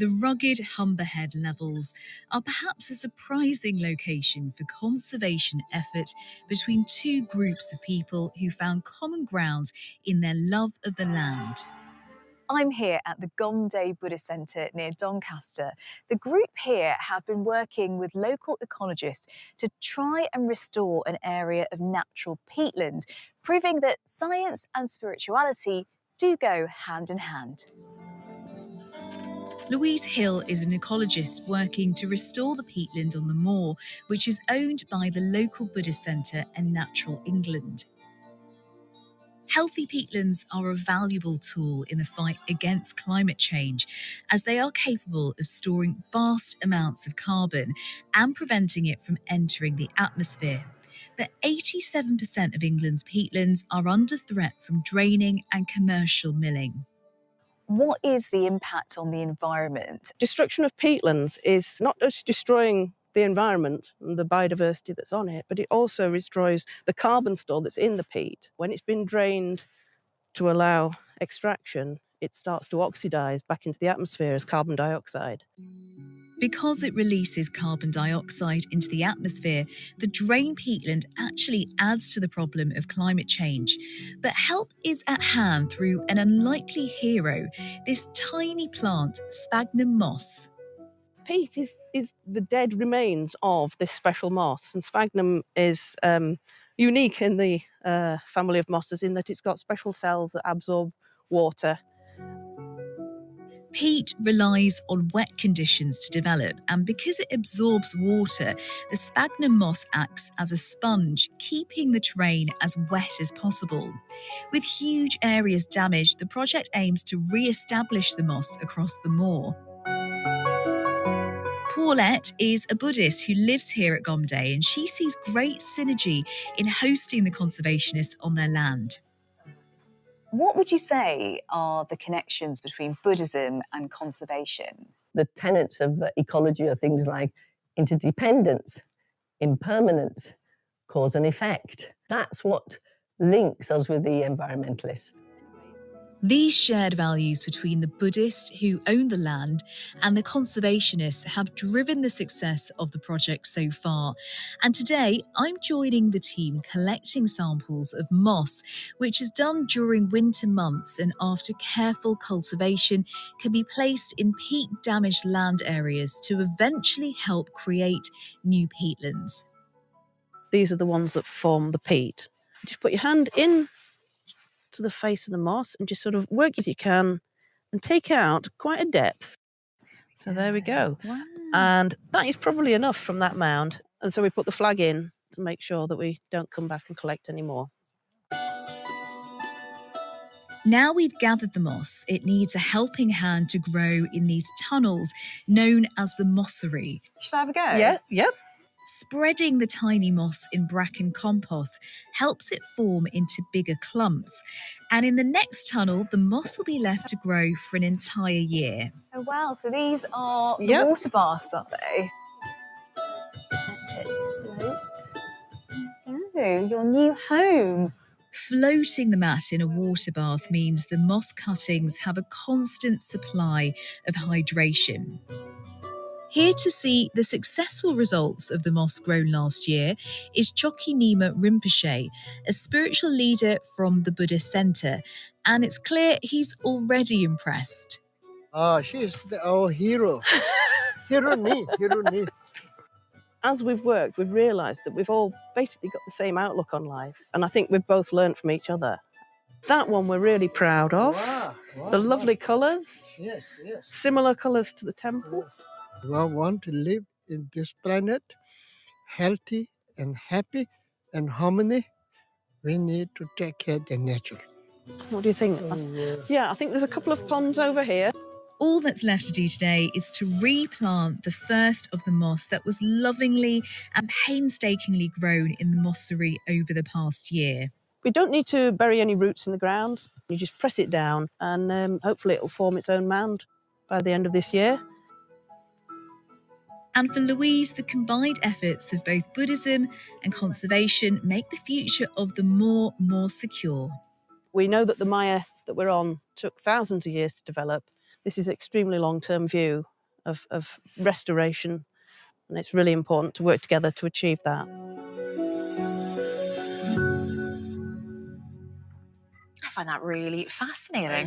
The rugged Humberhead levels are perhaps a surprising location for conservation effort between two groups of people who found common ground in their love of the land. I'm here at the Gomde Buddhist Centre near Doncaster. The group here have been working with local ecologists to try and restore an area of natural peatland, proving that science and spirituality do go hand in hand. Louise Hill is an ecologist working to restore the peatland on the moor, which is owned by the local Buddhist Centre and Natural England. Healthy peatlands are a valuable tool in the fight against climate change, as they are capable of storing vast amounts of carbon and preventing it from entering the atmosphere. But 87% of England's peatlands are under threat from draining and commercial milling. What is the impact on the environment? Destruction of peatlands is not just destroying the environment and the biodiversity that's on it, but it also destroys the carbon store that's in the peat. When it's been drained to allow extraction, it starts to oxidise back into the atmosphere as carbon dioxide. Because it releases carbon dioxide into the atmosphere, the drained peatland actually adds to the problem of climate change. But help is at hand through an unlikely hero, this tiny plant, Sphagnum moss. Peat is the dead remains of this special moss, and sphagnum is unique in the family of mosses in that it's got special cells that absorb water. Peat relies on wet conditions to develop, and because it absorbs water, the sphagnum moss acts as a sponge, keeping the terrain as wet as possible. With huge areas damaged, the project aims to re-establish the moss across the moor. Paulette is a Buddhist who lives here at Gomde, and she sees great synergy in hosting the conservationists on their land. What would you say are the connections between Buddhism and conservation? The tenets of ecology are things like interdependence, impermanence, cause and effect. That's what links us with the environmentalists. These shared values between the Buddhists who own the land and the conservationists have driven the success of the project so far. And today, I'm joining the team collecting samples of moss, which is done during winter months and after careful cultivation can be placed in peat-damaged land areas to eventually help create new peatlands. These are the ones that form the peat. Just put your hand in to the face of the moss and just sort of work as you can and take out quite a depth. So there we go. Wow. And that is probably enough from that mound. And so we put the flag in to make sure that we don't come back and collect any more. Now we've gathered the moss, it needs a helping hand to grow in these tunnels known as the mossery. Should I have a go? Yeah. Spreading the tiny moss in bracken compost helps it form into bigger clumps. And in the next tunnel, the moss will be left to grow for an entire year. Oh, wow. So these are the water baths, are they? Oh, your new home. Floating the mat in a water bath means the moss cuttings have a constant supply of hydration. Here to see the successful results of the moss grown last year is Chökyi Nyima Rinpoche, a spiritual leader from the Buddhist Centre, and it's clear he's already impressed. She's our hero. Hero ni. As we've worked, we've realised that we've all basically got the same outlook on life, and I think we've both learnt from each other. That one we're really proud of. The lovely colours. Yes. Similar colours to the temple. We want to live in this planet healthy and happy and harmony. We need to take care of the nature. What do you think? Yeah, I think there's a couple of ponds over here. All that's left to do today is to replant the first of the moss that was lovingly and painstakingly grown in the mossery over the past year. We don't need to bury any roots in the ground. You just press it down and hopefully it'll form its own mound by the end of this year. And for Louise, the combined efforts of both Buddhism and conservation make the future of the moor more secure. We know that the mire that we're on took thousands of years to develop. this is an extremely long-term view of restoration, and it's really important to work together to achieve that. I find that really fascinating.